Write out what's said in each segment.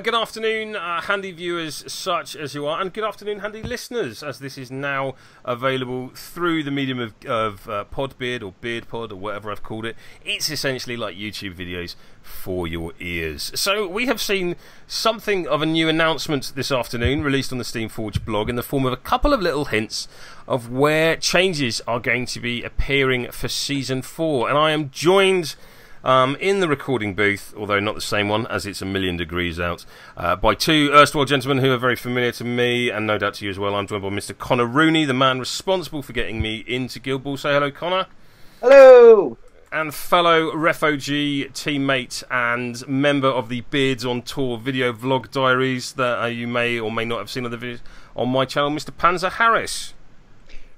Good afternoon, handy viewers such as you are, and good afternoon, handy listeners, as this is now available through the medium of Podbeard or BeardPod or whatever I've called it. It's essentially like YouTube videos for your ears. So we have seen something of a new announcement this afternoon released on the Steamforge blog in the form of a couple of little hints of where changes are going to be appearing for Season 4. And I am joined in the recording booth, although not the same one as it's a million degrees out, by two erstwhile gentlemen who are very familiar to me and no doubt to you as well. I'm joined by Mr. Conor Rooney, the man responsible for getting me into Guild Ball. Say hello, Conor. Hello! And fellow refugee teammate and member of the Beards on Tour video vlog diaries that you may or may not have seen on the videos on my channel, Mr. Panzer Harris.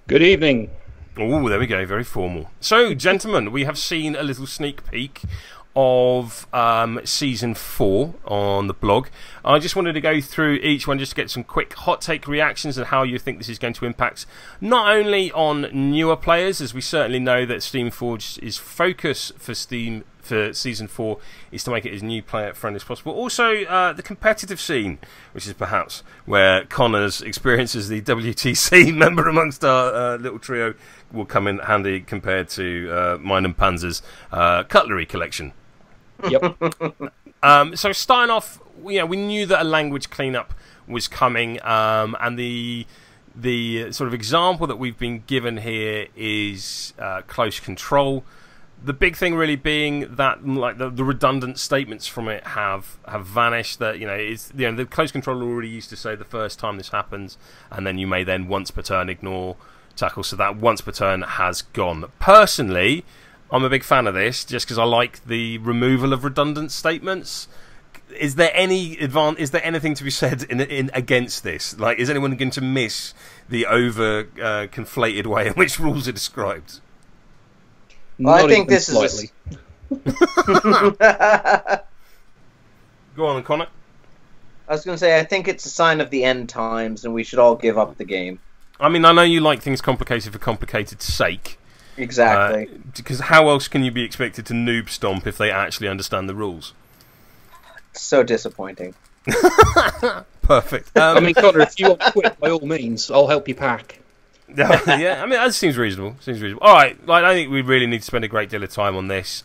Good evening. Oh, there we go, very formal. So, gentlemen, we have seen a little sneak peek of Season 4 on the blog. I just wanted to go through each one just to get some quick hot take reactions and how you think this is going to impact not only on newer players, as we certainly know that Steamforge's focus for Season 4 is to make it as new player friendly as possible. Also, the competitive scene, which is perhaps where Connor's experience as the WTC member amongst our little trio will come in handy compared to mine and Panzer's cutlery collection. Yep. So starting off, we knew that a language cleanup was coming, and the sort of example that we've been given here is close control. The big thing really being that like the redundant statements from it have vanished. That the close control already used to say the first time this happens, and then you may then once per turn ignore tackle. So that once per turn has gone. Personally, I'm a big fan of this just because I like the removal of redundant statements. Is there any Is there anything to be said in against this? Like, is anyone going to miss the over conflated way in which rules are described? Well, I think this slightly. Go on, Conor. I was going to say, I think it's a sign of the end times, and we should all give up the game. I mean, I know you like things complicated for complicated's sake. Exactly. Because how else can you be expected to noob stomp if they actually understand the rules? So disappointing. Perfect. I mean, Conor, if you want to quit, by all means, I'll help you pack. Yeah, I mean, that seems reasonable. All right, I think we really need to spend a great deal of time on this.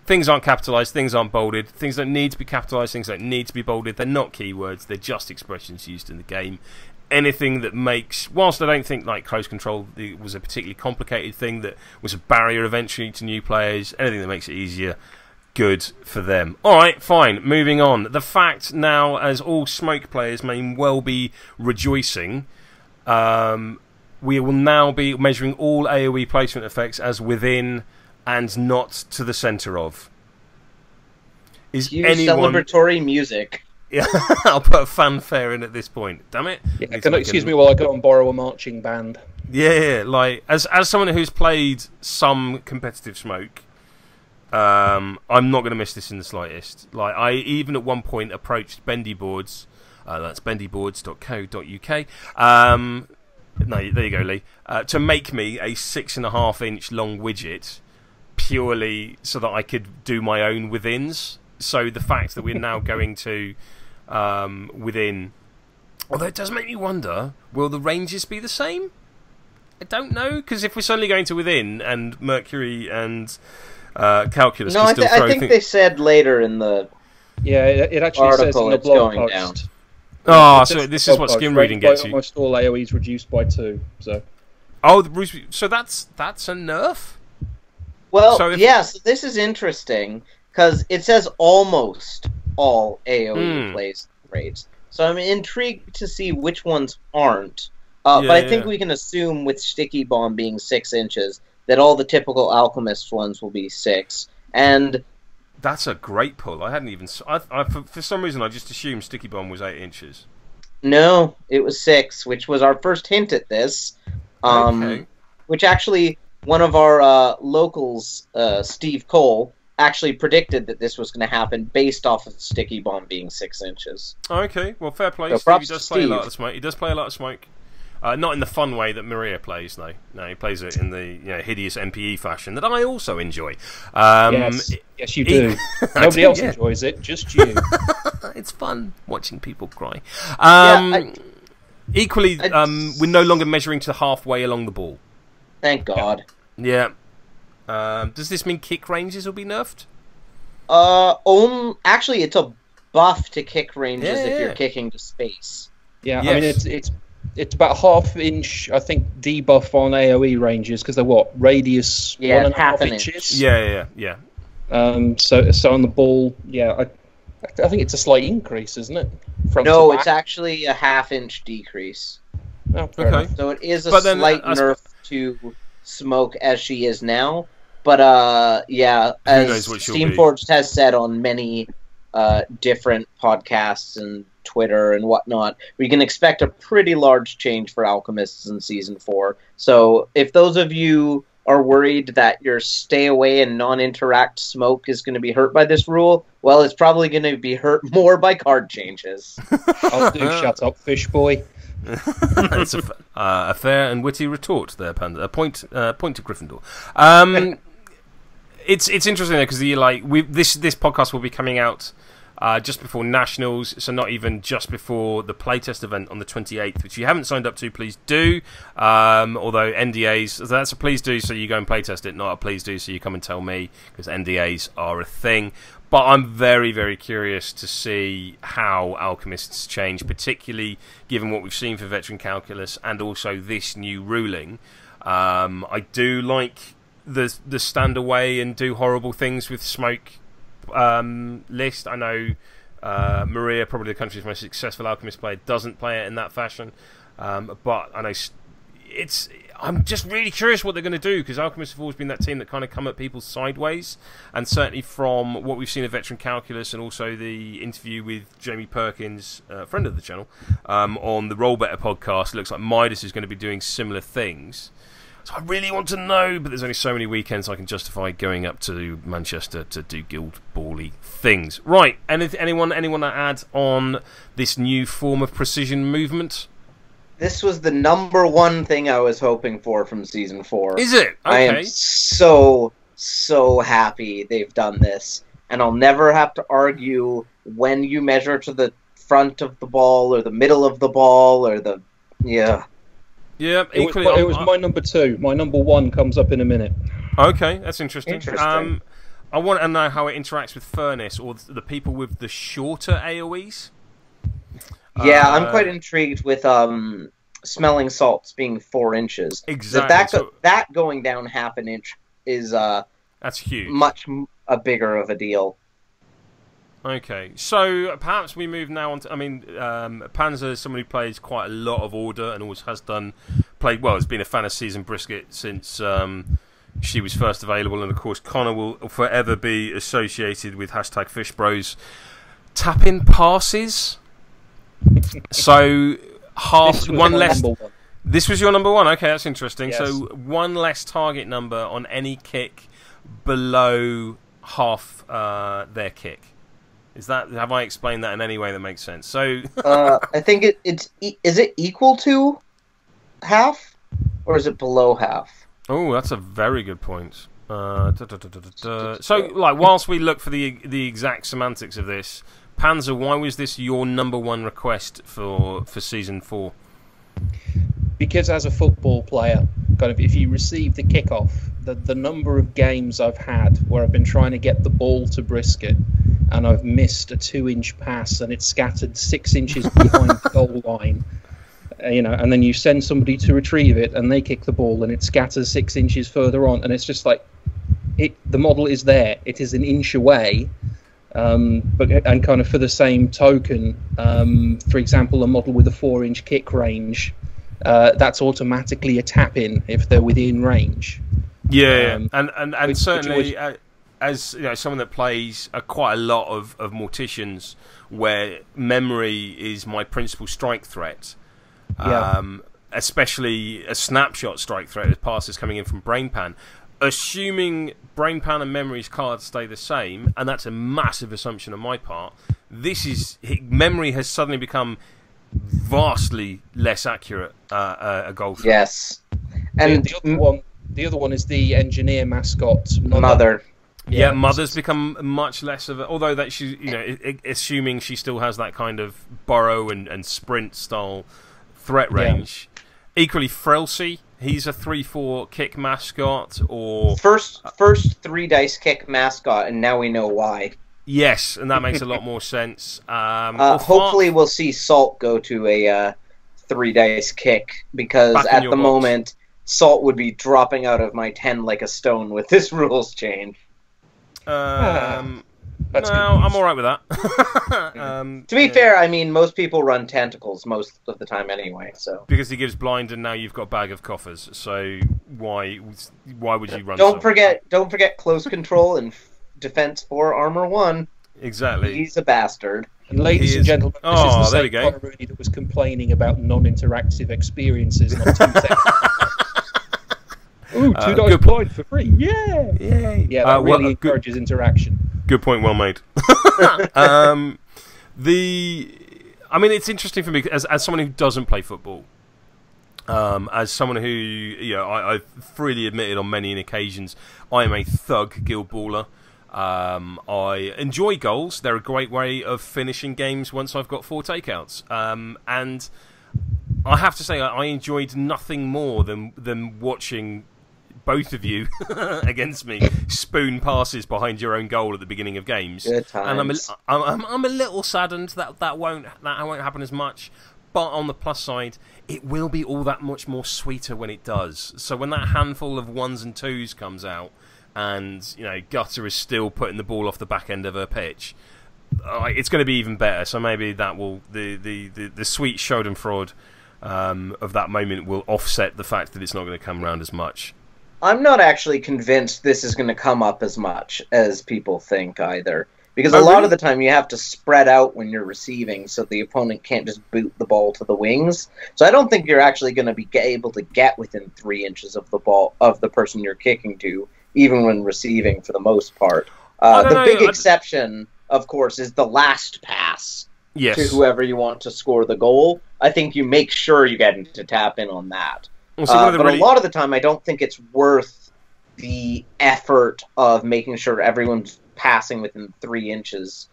Things aren't capitalised, things aren't bolded, things don't need to be capitalised, things don't need to be bolded. They're not keywords, they're just expressions used in the game. Anything that makes, whilst I don't think like close control was a particularly complicated thing that was a barrier of entry to new players, anything that makes it easier, good for them. Alright, fine, moving on. The fact now, as all smoke players may well be rejoicing, we will now be measuring all AoE placement effects as within and not to the centre of. Is Use anyone... celebratory music. Yeah, I'll put a fanfare in at this point. Damn it! Yeah, excuse me while I go and borrow a marching band. Yeah, like as someone who's played some competitive smoke, I'm not going to miss this in the slightest. Like I even at one point approached Bendy Boards, that's bendyboards.co.uk. No, there you go, Lee. To make me a 6.5-inch long widget, purely so that I could do my own withins. So the fact that we're now going to within, although it does make me wonder, will the ranges be the same? I don't know, because if we're suddenly going to within and Mercury and calculus, no, I think they said later in the it actually says in the blog post. Down. Oh, so this is what skim reading gets you. My stall AoE is reduced by 2. So. Oh, so that's a nerf. Well, so so this is interesting because it says almost all AoE plays rates. So I'm intrigued to see which ones aren't. But I think we can assume with Sticky Bomb being 6 inches that all the typical Alchemist ones will be 6. And that's a great pull. I hadn't even. For some reason, I just assumed Sticky Bomb was 8 inches. No, it was 6, which was our first hint at this. Okay. Which actually, one of our locals, Steve Cole, actually predicted that this was going to happen based off of Sticky Bomb being 6 inches. Okay, well, fair play. So Steve, he does play a lot of smoke. He does play a lot of smoke. Not in the fun way that Maria plays, though. No, he plays it in the hideous MPE fashion that I also enjoy. Yes, you do. Nobody else enjoys it, just you. It's fun watching people cry. Equally, we're no longer measuring to halfway along the ball. Thank God. Yeah. Does this mean kick ranges will be nerfed? Actually, it's a buff to kick ranges if you're kicking to space. Yeah, yes. I mean it's about half-inch, I think, debuff on AOE ranges because they're what radius 1.5 inches. Yeah. So on the ball, I think it's a slight increase, isn't it? No, it's actually a half-inch decrease. Oh, okay. So it is a slight nerf to Smoke as she is now. But as Steamforged has said on many different podcasts and Twitter and whatnot, we can expect a pretty large change for Alchemists in Season 4. So if those of you are worried that your stay away and non-interact Smoke is going to be hurt by this rule, well, it's probably going to be hurt more by card changes. I'll do shut up, fish boy. That's a fair and witty retort there, Panda. Point to Gryffindor. It's interesting because this podcast will be coming out just before Nationals, so not even just before the playtest event on the 28th, which you haven't signed up to, please do. Although NDAs, that's a please do, so you go and playtest it, not a please do, so you come and tell me, because NDAs are a thing. But I'm very, very curious to see how Alchemists change, particularly given what we've seen for Veteran Calculus and also this new ruling. I do like the stand away and do horrible things with Smoke list. I know Maria, probably the country's most successful Alchemist player, doesn't play it in that fashion. But I know I'm just really curious what they're going to do, because Alchemists have always been that team that kind of come at people sideways, and certainly from what we've seen of Veteran Calculus and also the interview with Jamie Perkins, friend of the channel, on the Roll Better podcast, it looks like Midas is going to be doing similar things. So I really want to know, but there's only so many weekends I can justify going up to Manchester to do guild bally things. Right, anyone to add on this new form of precision movement? This was the number one thing I was hoping for from Season 4. Is it? Okay. I am so happy they've done this. And I'll never have to argue when you measure to the front of the ball or the middle of the ball or the... Yeah. Yeah, equally, it was my number 2. My number 1 comes up in a minute. Okay, that's interesting. I want to know how it interacts with Furnace or the people with the shorter AoEs. Yeah, I'm quite intrigued with smelling salts being 4 inches. Exactly. That going down half an inch is that's huge. Much bigger of a deal. Okay, so perhaps we move now on to... I mean, Panzer is someone who plays quite a lot of Order and always has has been a fan of Season Brisket since she was first available, and of course Conor will forever be associated with #FishBros. Tap-in passes. So one less. This was your number 1. Okay, that's interesting. Yes. So one less target number on any kick below half their kick. Have I explained that in any way that makes sense? So I think is it equal to half, or is it below half? Oh, that's a very good point. So, whilst we look for the exact semantics of this, Panzer, why was this your number 1 request for Season 4? Because as a football player, if you receive the kickoff, the number of games I've had where I've been trying to get the ball to Brisket and I've missed a 2-inch pass and it's scattered 6 inches behind the goal line, and then you send somebody to retrieve it and they kick the ball and it scatters 6 inches further on, and it's just like the model is there, it is an inch away. But kind of for the same token, for example, a model with a 4-inch kick range, that's automatically a tap-in if they're within range. Yeah, and certainly as someone that plays quite a lot of Morticians, where memory is my principal strike threat, especially a snapshot strike threat with passes coming in from Brainpan. Assuming Brainpan and Memory's cards stay the same, and that's a massive assumption on my part, memory has suddenly become vastly less accurate a goal throw. Yes, and the other one is the engineer mascot Mother. Yeah, Mother's become much less of a... Although that she, assuming she still has that kind of burrow and sprint style threat range. Equally, Frelsey, he's a 3-4 kick mascot, or... First 3 dice kick mascot, and now we know why. Yes, and that makes a lot more sense. Hopefully we'll see Salt go to a 3 dice kick, because at the moment, Salt would be dropping out of my 10 like a stone with this rules change. I'm alright with that. To be fair, I mean, most people run tentacles most of the time anyway, so... Because he gives blind, and now you've got bag of coffers, so why would you run Don't forget close control and defense 4, armor 1. Exactly. He's a bastard. And ladies and gentlemen, this is the same Conor Rooney that was complaining about non-interactive experiences not 2 seconds. Ooh, $2 blind for free! Yeah, yeah. That really encourages interaction. Good point, well made. I mean, it's interesting for me as someone who doesn't play football. As someone who, I've freely admitted on many occasions, I am a thug guild baller. I enjoy goals. They're a great way of finishing games once I've got 4 takeouts. And I have to say, I enjoyed nothing more than watching both of you against me spoon passes behind your own goal at the beginning of games. Good times. And I'm a little saddened that won't happen as much. But on the plus side, it will be all that much more sweeter when it does. So when that handful of 1s and 2s comes out, and Gutter is still putting the ball off the back end of her pitch, it's going to be even better. So maybe that will the sweet Schadenfreude of that moment will offset the fact that it's not going to come around as much. I'm not actually convinced this is going to come up as much as people think either. Because a lot of the time you have to spread out when you're receiving, so the opponent can't just boot the ball to the wings. So I don't think you're actually going to be able to get within 3 inches of the ball of the person you're kicking to, even when receiving for the most part. The big exception, of course, is the last pass to whoever you want to score the goal. I think you make sure you get to tap in on that. But a lot of the time, I don't think it's worth the effort of making sure everyone's passing within 3 inches,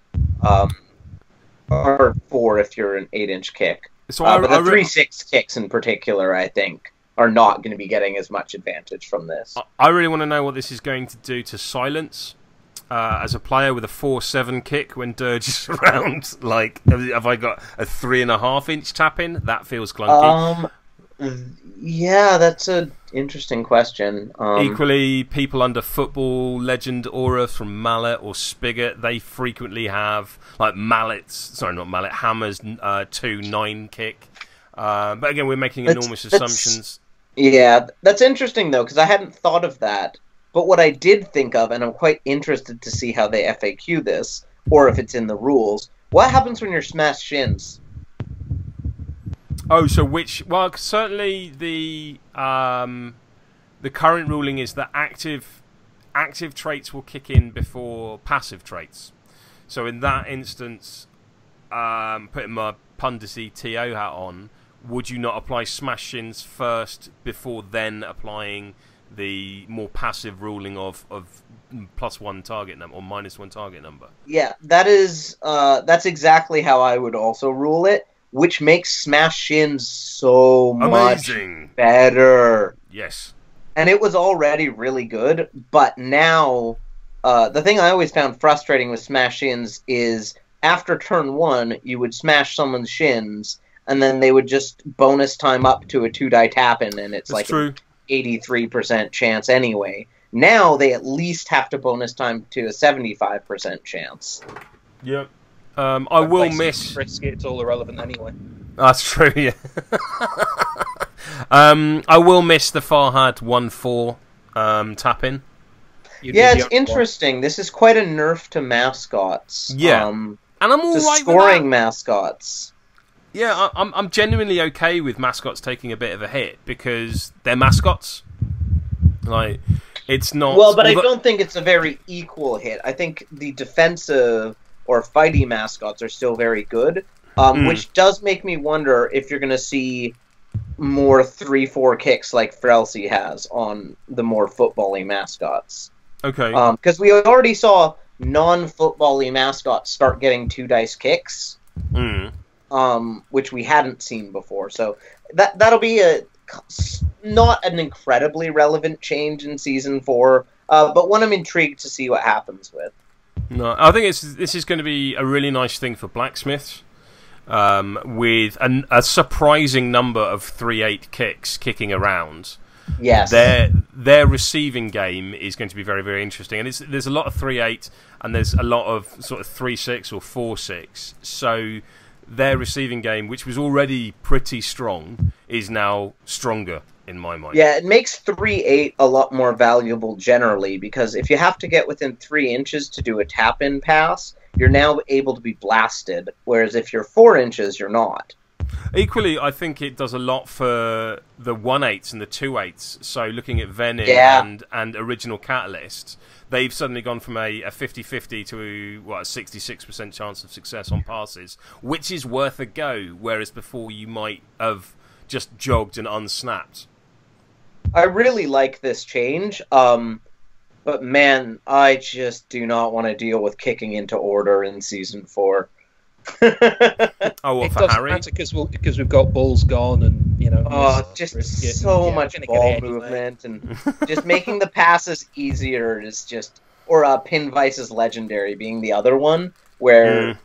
or 4 if you're an 8-inch kick. So but the 3-6 kicks in particular, I think, are not going to be getting as much advantage from this. I really want to know what this is going to do to silence as a player with a 4-7 kick when Dirge is around. Like, have I got a 3.5-inch tap in? That feels clunky. Yeah, that's an interesting question. Equally, people under Football Legend aura from Mallet or Spigot, they frequently have like Hammers 2-9 kick. But again, we're making enormous assumptions. Yeah, that's interesting though, because I hadn't thought of that. But what I did think of, and I'm quite interested to see how they FAQ this, or if it's in the rules, what happens when you're smashed shins? Oh, so well, certainly the current ruling is that active traits will kick in before passive traits. So in that instance, putting my pundity TO hat on, would you not apply smash shins first before then applying the more passive ruling of +1 target number or -1 target number? Yeah, that's exactly how I would also rule it. Which makes smash shins so much better. Yes. And it was already really good, but now the thing I always found frustrating with smash shins is after turn 1, you would smash someone's shins, and then they would just bonus time up to a 2-die tap-in, and it's like an 83% chance anyway. Now they at least have to bonus time to a 75% chance. Yep. I will miss... It's all irrelevant anyway. That's true, yeah. I will miss the Farhad 1-4 tap-in. Yeah, it's interesting. This is quite a nerf to mascots. Yeah. And I'm all right with that. Scoring mascots. Yeah, I'm genuinely okay with mascots taking a bit of a hit, because they're mascots. Like, it's not... Well, but I don't think it's a very equal hit. I think the defensive... or fighty mascots are still very good. which does make me wonder if you're going to see more 3-4 kicks like Frelsey has on the more football-y mascots. Okay. Because we already saw non-football-y mascots start getting 2-dice kicks, which we hadn't seen before. So that'll be not an incredibly relevant change in Season 4, but one I'm intrigued to see what happens with. No, I think this is going to be a really nice thing for blacksmiths. With a surprising number of 3-8 kicks kicking around. Yes. Their receiving game is going to be very, very interesting. And there's a lot of 3-8 and there's a lot of sort of 3-6 or 4-6. So their receiving game, which was already pretty strong, is now stronger in my mind. Yeah, it makes 3-8 a lot more valuable generally, because if you have to get within 3 inches to do a tap-in pass, you're now able to be blasted, whereas if you're 4 inches, you're not. Equally, I think it does a lot for the 1-8s and the 2-8s. So looking at Venom and Original Catalyst, they've suddenly gone from a 50-50 to a 66% chance of success on passes, which is worth a go, whereas before you might have just jogged and unsnapped. I really like this change. But man, I just do not want to deal with kicking into order in Season 4. Oh, well, it for doesn't Harry? matter because we've got balls gone and just so much ball movement and just making the passes easier is just, or Pin Vice's Legendary being the other one where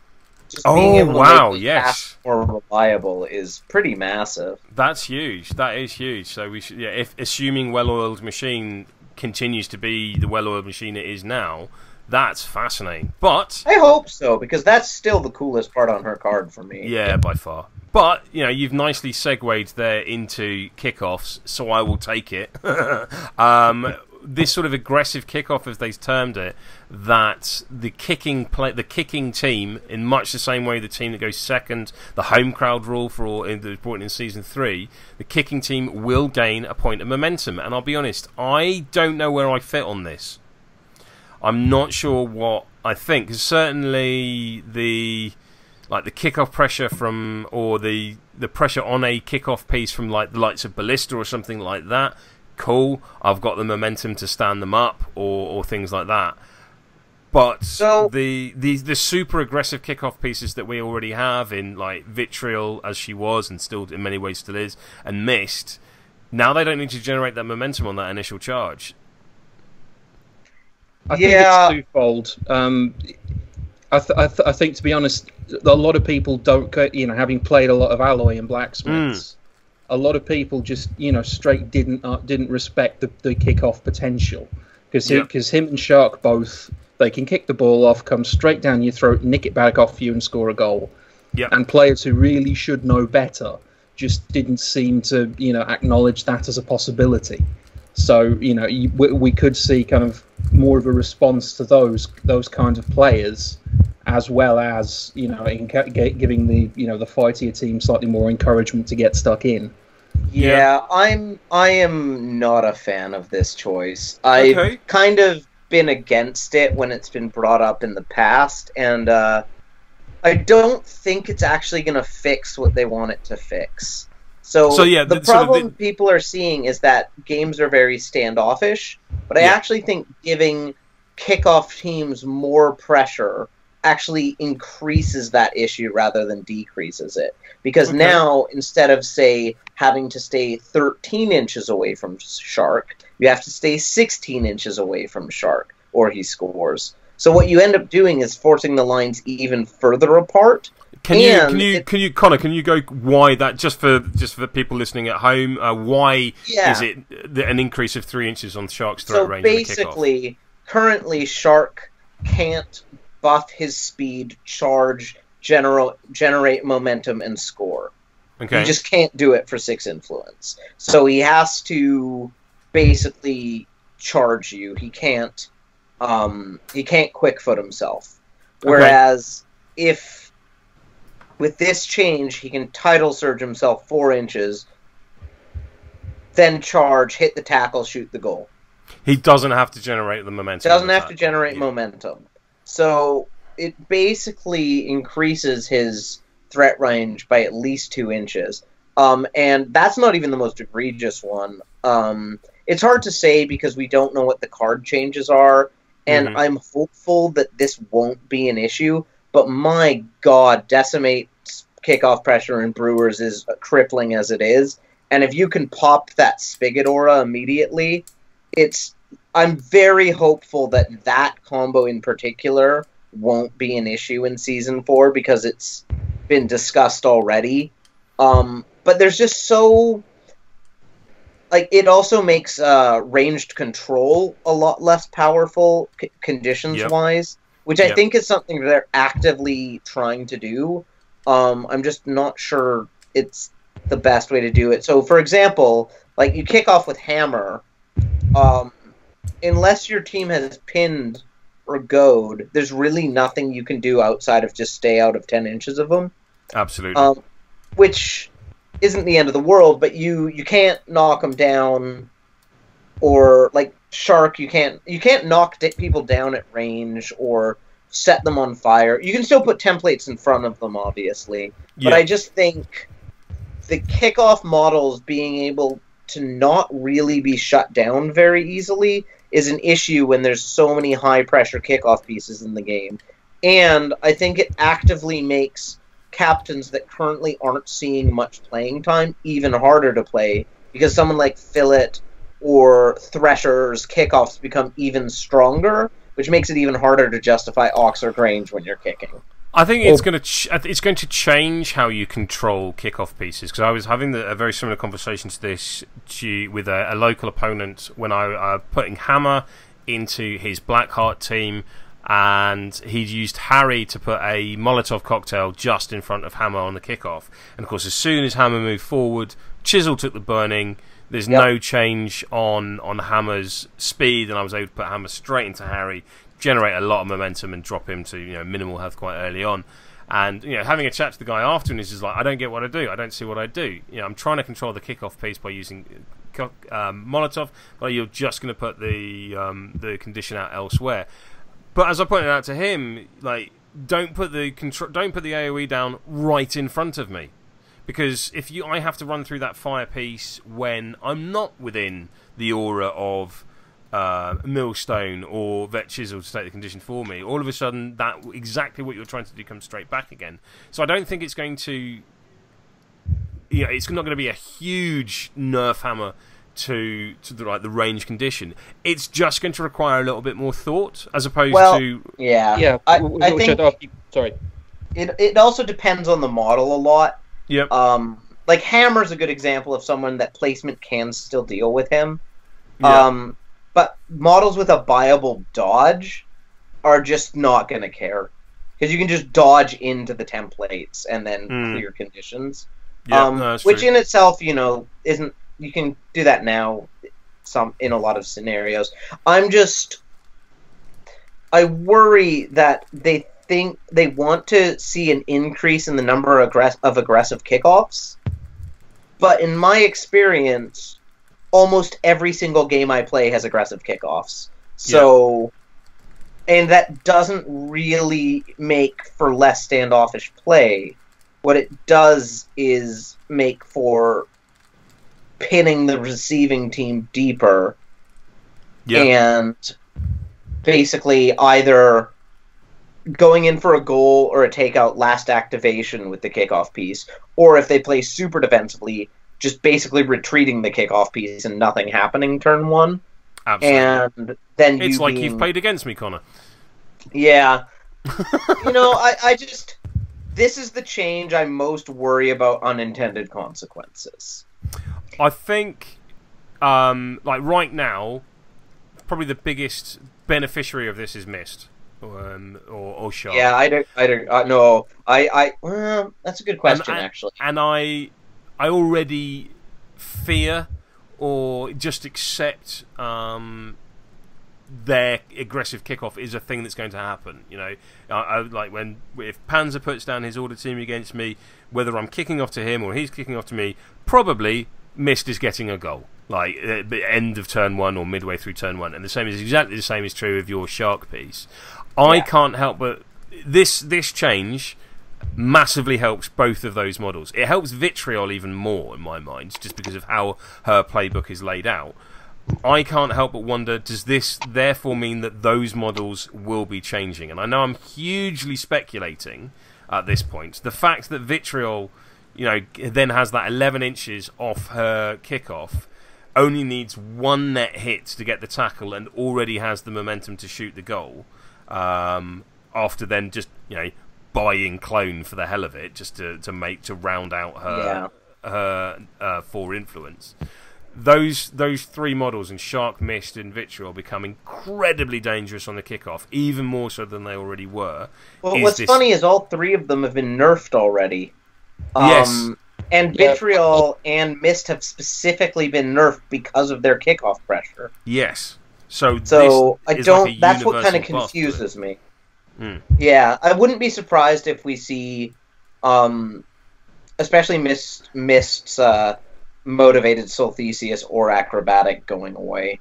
just being able to make the pass more reliable is pretty massive. That's huge. That is huge. So we should, if assuming well-oiled machine continues to be the well-oiled machine it is now, that's fascinating. But I hope so, because that's still the coolest part on her card for me. Yeah, by far. But you've nicely segued there into kickoffs, so I will take it. This sort of aggressive kickoff, as they termed it, that the kicking team, in much the same way the team that goes second, the home crowd rule for all the brought in Season 3, the kicking team will gain a point of momentum. And I'll be honest, I don't know where I fit on this. I'm not sure what I think. Certainly the kickoff pressure from, or the pressure on a kickoff piece from like the likes of Ballista or something like that. Cool, I've got the momentum to stand them up, or things like that. But the super aggressive kickoff pieces that we already have in like Vitriol, as she was and still in many ways still is, and Mist, now they don't need to generate that momentum on that initial charge. I think it's twofold. I think, to be honest, a lot of people don't, having played a lot of Alloy and Blacksmiths, a lot of people just, straight didn't respect the kickoff potential, because him and Shark both, they can kick the ball off, come straight down your throat, nick it back off you, and score a goal. Yep. And players who really should know better just didn't seem to, acknowledge that as a possibility. So, we could see kind of more of a response to those kinds of players, as well as, giving the fightier team slightly more encouragement to get stuck in. Yeah, I am not a fan of this choice. I've kind of been against it when it's been brought up in the past, and I don't think it's actually going to fix what they want it to fix. So yeah, the problem people are seeing is that games are very standoffish, but I actually think giving kickoff teams more pressure actually increases that issue rather than decreases it. Because now, instead of, say, having to stay 13 inches away from Shark, you have to stay 16 inches away from Shark, or he scores. So what you end up doing is forcing the lines even further apart. Can you, Conor? Can you go why that, just for people listening at home? Why is it an increase of 3 inches on Shark's throat range? So basically, currently Shark can't buff his speed, charge, generate momentum, and score. Okay. He just can't do it for 6 influence. So he has to basically charge you. He can't quick foot himself. Whereas if with this change, he can tidal surge himself 4 inches, then charge, hit the tackle, shoot the goal. He doesn't have to generate the momentum. Doesn't have to generate momentum. So it basically increases his threat range by at least 2 inches. And that's not even the most egregious one. It's hard to say because we don't know what the card changes are, and I'm hopeful that this won't be an issue, but my god, Decimate kickoff pressure in Brewers is crippling as it is, and if you can pop that Spigot Aura immediately, I'm very hopeful that that combo in particular won't be an issue in Season 4 because it's been discussed already. But there's just so... Like, it also makes ranged control a lot less powerful conditions-wise, which I think is something they're actively trying to do. I'm just not sure it's the best way to do it. So, for example, like, you kick off with Hammer, unless your team has pinned or goad, there's really nothing you can do outside of just stay out of 10 inches of them. Absolutely. Which isn't the end of the world, but you can't knock them down, or like Shark, you can't knock people down at range or set them on fire. You can still put templates in front of them, obviously, but I just think the kickoff models being able to not really be shut down very easily is an issue when there's so many high-pressure kickoff pieces in the game. And I think it actively makes captains that currently aren't seeing much playing time even harder to play, because someone like Fillet or Thresher's kickoffs become even stronger, which makes it even harder to justify Ox or Grange when you're kicking. I think it's going to change how you control kickoff pieces, because I was having a very similar conversation to this with a local opponent when I putting Hammer into his Blackheart team, and he'd used Harry to put a Molotov cocktail just in front of Hammer on the kickoff. And of course, as soon as Hammer moved forward, Chisel took the burning. There's no change on Hammer's speed, and I was able to put Hammer straight into Harry, generate a lot of momentum, and drop him to minimal health quite early on. And having a chat to the guy after, and he's just like, I don't get what I do. I don't see what I do. I'm trying to control the kickoff piece by using Molotov, but you're just going to put the condition out elsewhere. But as I pointed out to him, like, don't put the AoE down right in front of me, because I have to run through that fire piece when I'm not within the aura of Millstone or Vet Chisel to take the condition for me. All of a sudden, that exactly what you're trying to do comes straight back again. So I don't think it's going to, it's not going to be a huge nerf hammer to the range condition. It's just going to require a little bit more thought, as opposed to I think sorry. It also depends on the model a lot. Yep. Like Hammer's a good example of someone that placement can still deal with him. Yep. But models with a viable dodge are just not going to care, because you can just dodge into the templates and then clear conditions. Yeah, which in itself, isn't. You can do that now, in a lot of scenarios. I worry that they think they want to see an increase in the number of aggressive kickoffs, but in my experience, almost every single game I play has aggressive kickoffs. So, and that doesn't really make for less standoffish play. What it does is make for pinning the receiving team deeper, and basically either going in for a goal or a takeout last activation with the kickoff piece, or if they play super defensively, just basically retreating the kickoff piece and nothing happening turn one. Absolutely. And then it's like you've played against me, Conor. Yeah. I just... This is the change I most worry about unintended consequences. I think, right now, probably the biggest beneficiary of this is Mist, or Shark. Yeah, I don't. No, well, that's a good question, actually. And I already fear or just accept their aggressive kickoff is a thing that's going to happen. If Panzer puts down his order team against me, whether I'm kicking off to him or he's kicking off to me, probably Mist is getting a goal, like at the end of turn one or midway through turn one, and exactly the same is true of your Shark piece. I can't help but this change massively helps both of those models. It helps Vitriol even more in my mind, just because of how her playbook is laid out. I can't help but wonder, does this therefore mean that those models will be changing? And I know I'm hugely speculating at this point. The fact that Vitriol, then has that 11 inches off her kickoff, only needs one net hit to get the tackle, and already has the momentum to shoot the goal. After then just buying clone for the hell of it, just to round out her for influence. Those three models, and Shark, Mist, and Vitriol, become incredibly dangerous on the kickoff, even more so than they already were. Well, what's funny is all three of them have been nerfed already. Yes. And Vitriol and Mist have specifically been nerfed because of their kickoff pressure. Yes. So I don't. That's what kind of confuses me. Yeah, I wouldn't be surprised if we see, especially Mist's motivated Sulthesius or Acrobatic going away,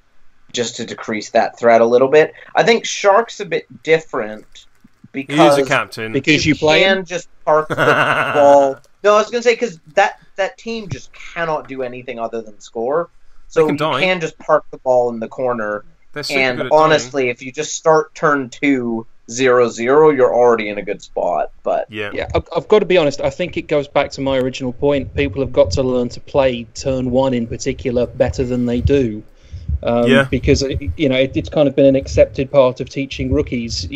just to decrease that threat a little bit. I think Shark's a bit different because he's a captain. Because you can just park the ball. No, I was going to say because that team just cannot do anything other than score. So you can just park the ball in the corner. And honestly, if you just start turn 2 0-0, you're already in a good spot. But yeah, I've got to be honest. I think it goes back to my original point. People have got to learn to play turn 1 in particular better than they do. Because it's kind of been an accepted part of teaching rookies.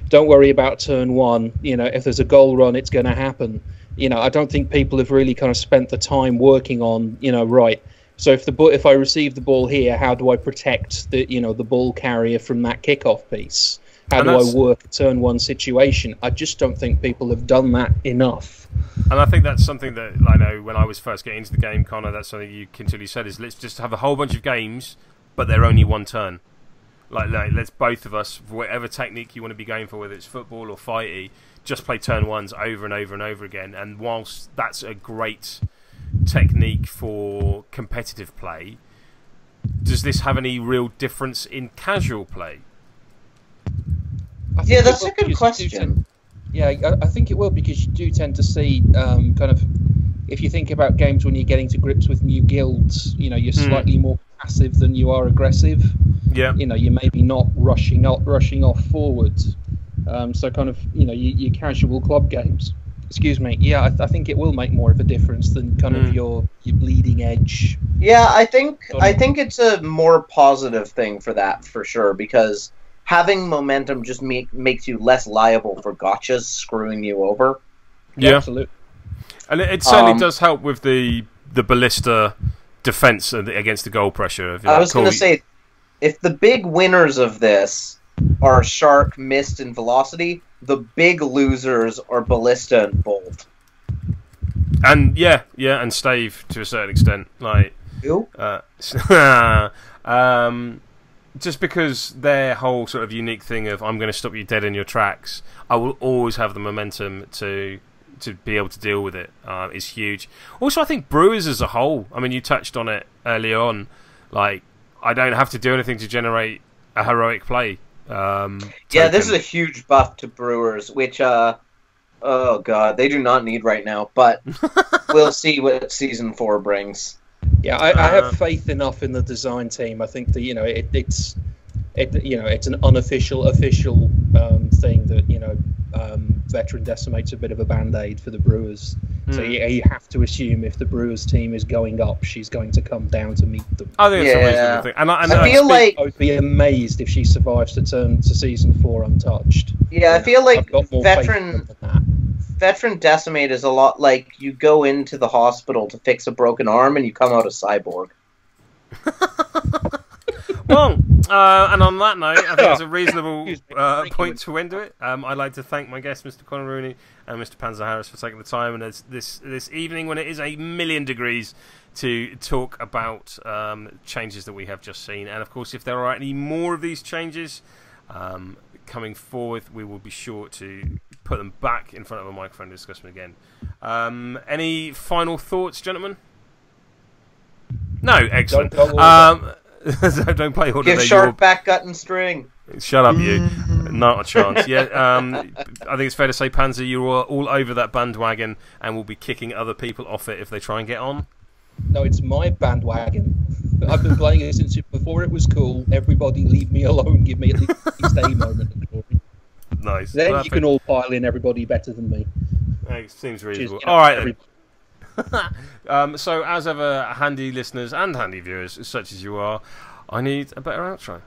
Don't worry about turn 1. If there's a goal run, it's going to happen. I don't think people have really kind of spent the time working on, right. So if I receive the ball here, how do I protect the ball carrier from that kickoff piece? How do I work a turn 1 situation? I just don't think people have done that enough. And I think that's something that I know when I was first getting into the game, Connor, that's something you continually said, is let's just have a whole bunch of games, but they're only one turn. Like let's both of us, whatever technique you want to be going for, whether it's football or fighty, just play turn 1s over and over and over again. And whilst that's a great technique for competitive play, does this have any real difference in casual play? Yeah, that's a good question. I think it will, because you do tend to see kind of, if you think about games when you're getting to grips with new guilds, you're slightly more passive than you are aggressive. Yeah. You're maybe not rushing off forwards. So kind of, your casual club games. Excuse me. Yeah, I think it will make more of a difference than kind of your bleeding edge. Yeah, I think it's a more positive thing for that, for sure, because having momentum just makes you less liable for gotchas screwing you over. Yeah, absolutely. And it certainly does help with the ballista defense against the goal pressure. I was going to say, if the big winners of this are Shark, Mist, and Velocity, the big losers are Ballista and Bolt. And and Stave to a certain extent. Like, who? Just because their whole sort of unique thing of I'm going to stop you dead in your tracks, I will always have the momentum to be able to deal with it. Is huge. Also, I think Brewers as a whole, I mean, you touched on it earlier on, like, I don't have to do anything to generate a heroic play. This is a huge buff to Brewers, which, oh god, they do not need right now, but we'll see what Season 4 brings. Yeah, I have faith enough in the design team. I think that it's an unofficial thing that Veteran Decimate's a bit of a band-aid for the Brewers. So you have to assume if the Brewers team is going up, she's going to come down to meet them. I think it's a reasonable thing. And I feel like I would be amazed if she survives to turn to Season 4 untouched. Yeah, I feel like Veteran Decimate is a lot like you go into the hospital to fix a broken arm and you come out a cyborg. Well, and on that note, I think it's a reasonable point to end it. I'd like to thank my guests, Mr. Conor Rooney and Mr. Panzer Harris, for taking the time and this evening when it is 1,000,000 degrees to talk about changes that we have just seen. And of course, if there are any more of these changes coming forward, we will be sure to put them back in front of a microphone to discuss them again. Any final thoughts, gentlemen? No, excellent. Don't play Order. Give Shark back gut and string. Shut up, you. Not a chance. Yeah, I think it's fair to say, Panzer, you are all over that bandwagon and will be kicking other people off it if they try and get on. No, it's my bandwagon. I've been playing it since before it was cool. Everybody leave me alone. Give me at least a moment of glory. Nice. Then Perfect. you can all pile in everybody better than me. Seems reasonable. Which is, all right, then. So, as ever, handy listeners and handy viewers, such as you are, I need a better outro.